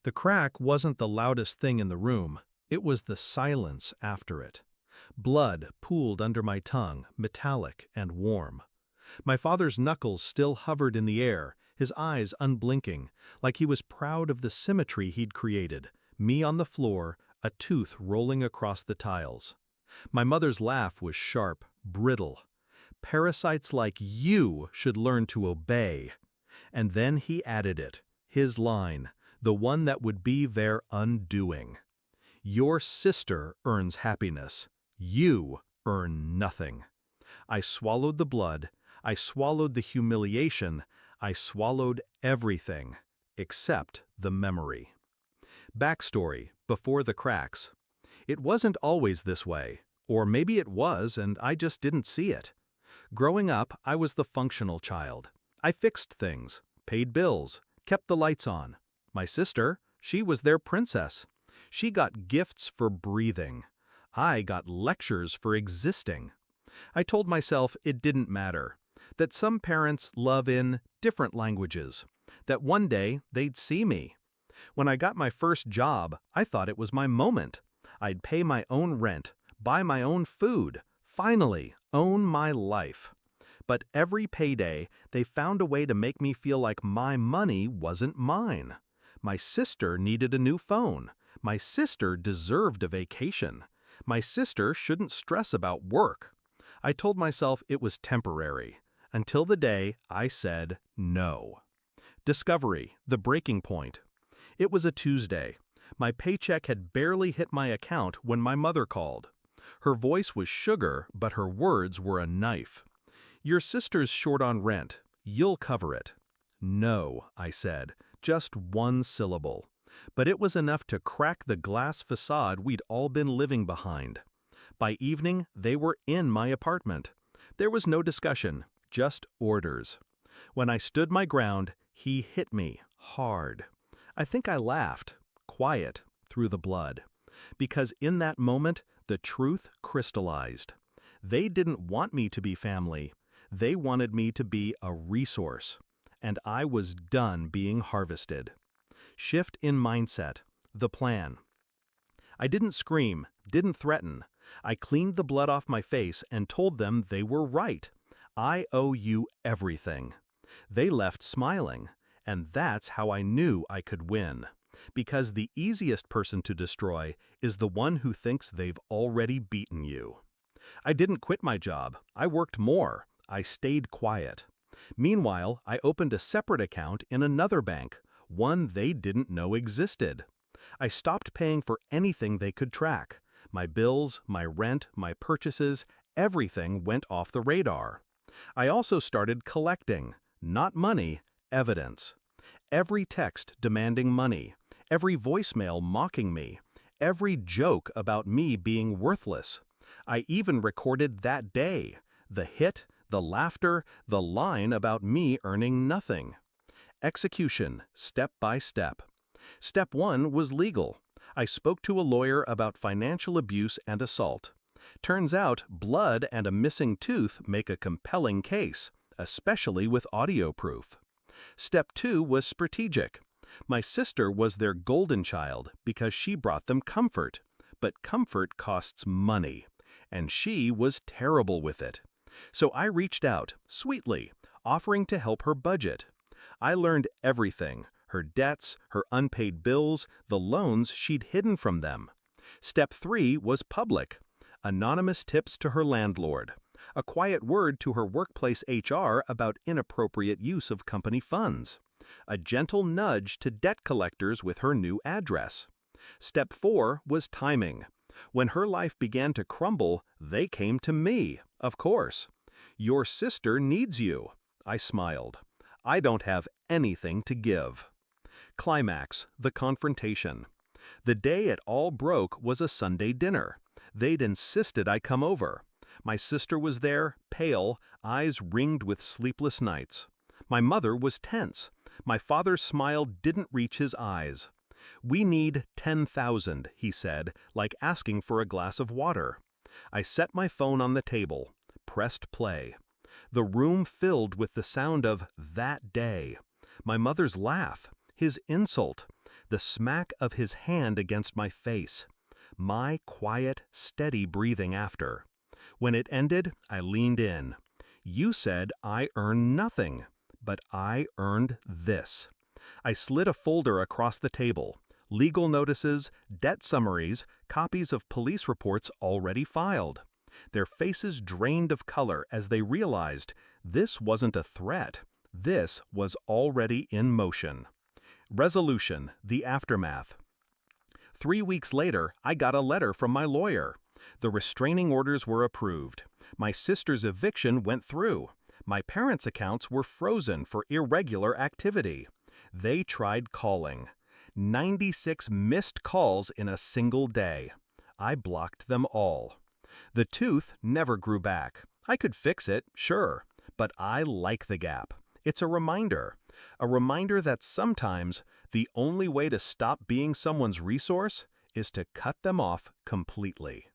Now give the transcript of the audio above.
The crack wasn't the loudest thing in the room, it was the silence after it. Blood pooled under my tongue, metallic and warm. My father's knuckles still hovered in the air, his eyes unblinking, like he was proud of the symmetry he'd created, me on the floor, a tooth rolling across the tiles. My mother's laugh was sharp, brittle. Parasites like you should learn to obey. And then he added it, his line, the one that would be their undoing. Your sister earns happiness. You earn nothing. I swallowed the blood. I swallowed the humiliation. I swallowed everything, except the memory. Backstory, before the cracks. It wasn't always this way, or maybe it was and I just didn't see it. Growing up, I was the functional child. I fixed things, paid bills, kept the lights on. My sister, she was their princess. She got gifts for breathing. I got lectures for existing. I told myself it didn't matter, that some parents love in different languages, that one day they'd see me. When I got my first job, I thought it was my moment. I'd pay my own rent, buy my own food, finally own my life. But every payday, they found a way to make me feel like my money wasn't mine. My sister needed a new phone. My sister deserved a vacation. My sister shouldn't stress about work. I told myself it was temporary, until the day I said no. Discovery, the breaking point. It was a Tuesday. My paycheck had barely hit my account when my mother called. Her voice was sugar, but her words were a knife. Your sister's short on rent. You'll cover it. No, I said, just one syllable. But it was enough to crack the glass facade we'd all been living behind. By evening, they were in my apartment. There was no discussion, just orders. When I stood my ground, he hit me hard. I think I laughed, quiet, through the blood. Because in that moment, the truth crystallized. They didn't want me to be family. They wanted me to be a resource. And I was done being harvested. Shift in mindset, the plan. I didn't scream, didn't threaten. I cleaned the blood off my face and told them they were right. I owe you everything. They left smiling, and that's how I knew I could win. Because the easiest person to destroy is the one who thinks they've already beaten you. I didn't quit my job. I worked more. I stayed quiet. Meanwhile, I opened a separate account in another bank, one they didn't know existed. I stopped paying for anything they could track. My bills, my rent, my purchases, everything went off the radar. I also started collecting, not money, evidence. Every text demanding money, every voicemail mocking me, every joke about me being worthless. I even recorded that day, the hit, the laughter, the line about me earning nothing. Execution, step by step. Step 1 was legal. I spoke to a lawyer about financial abuse and assault. Turns out blood and a missing tooth make a compelling case, especially with audio proof. Step 2 was strategic. My sister was their golden child because she brought them comfort. But comfort costs money, and she was terrible with it. So I reached out, sweetly, offering to help her budget. I learned everything, her debts, her unpaid bills, the loans she'd hidden from them. Step 3 was public. Anonymous tips to her landlord. A quiet word to her workplace HR about inappropriate use of company funds. A gentle nudge to debt collectors with her new address. Step 4 was timing. When her life began to crumble, they came to me, of course. Your sister needs you. I smiled. I don't have anything to give. Climax, the confrontation. The day it all broke was a Sunday dinner. They'd insisted I come over. My sister was there, pale, eyes ringed with sleepless nights. My mother was tense. My father's smile didn't reach his eyes. We need 10,000, he said, like asking for a glass of water. I set my phone on the table, pressed play. The room filled with the sound of that day. My mother's laugh, his insult, the smack of his hand against my face, my quiet, steady breathing after. When it ended, I leaned in. You said I earned nothing, but I earned this. I slid a folder across the table. Legal notices, debt summaries, copies of police reports already filed. Their faces drained of color as they realized this wasn't a threat. This was already in motion. Resolution, the aftermath. 3 weeks later, I got a letter from my lawyer. The restraining orders were approved. My sister's eviction went through. My parents' accounts were frozen for irregular activity. They tried calling. 96 missed calls in a single day. I blocked them all. The tooth never grew back. I could fix it, sure, but I like the gap. It's a reminder that sometimes the only way to stop being someone's resource is to cut them off completely.